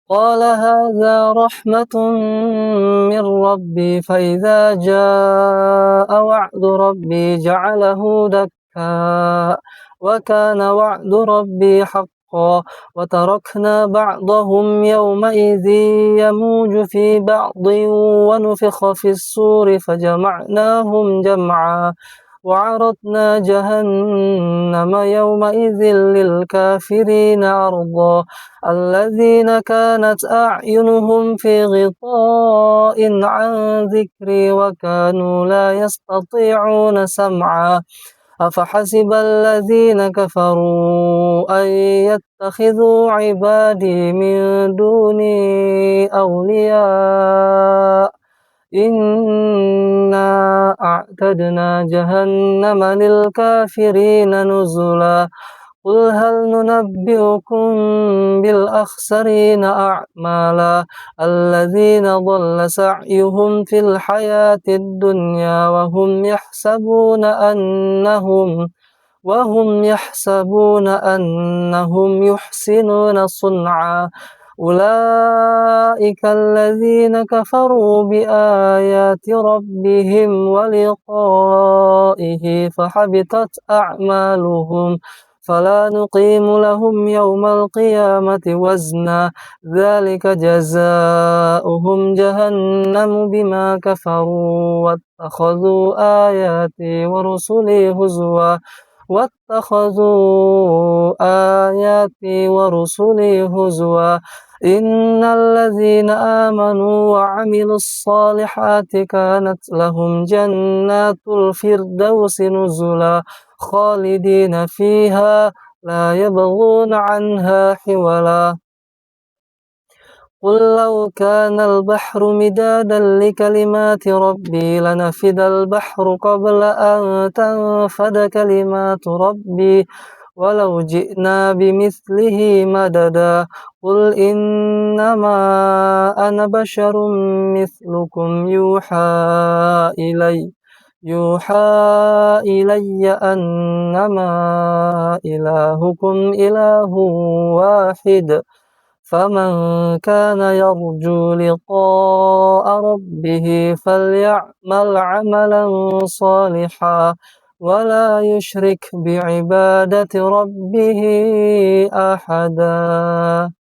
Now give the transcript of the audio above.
قال هذا رحمة من ربي فإذا جاء وعد ربي جعله دكا وكان وعد ربي حقا وتركنا بعضهم يومئذ يموج في بعض ونفخ في الصور فجمعناهم جمعا وعرضنا جهنم يومئذ للكافرين عرضا الذين كانت أعينهم في غطاء عن ذكري وكانوا لا يستطيعون سمعا أفحسب الذين كفروا أن يتخذوا عبادي من دوني أولياء إنا أعتدنا جهنم للكافرين نزلا قل هل ننبئكم بالأخسرين أعمالا الذين ضل سعيهم في الحياة الدنيا وهم يحسبون أنهم يحسنون صنعا أولئك الذين كفروا بآيات ربهم ولقائه فحبطت أعمالهم فلا نقيم لهم يوم القيامة وزنا ذلك جزاؤهم جهنم بما كفروا واتخذوا آياتي ورسلي هزوا إن الذين آمنوا وعملوا الصالحات كانت لهم جنات الفردوس نزلا خالدين فيها لا يبغون عنها حولا قل لو كان البحر مدادا لكلمات ربي لنفد البحر قبل أن تنفد كلمات ربي ولو جئنا بمثله مددا قل إنما أنا بشر مثلكم يوحى إلي أنما إلهكم إله واحد فمن كان يرجو لقاء ربه فليعمل عملا صالحا ولا يشرك بعبادة ربه أحدا.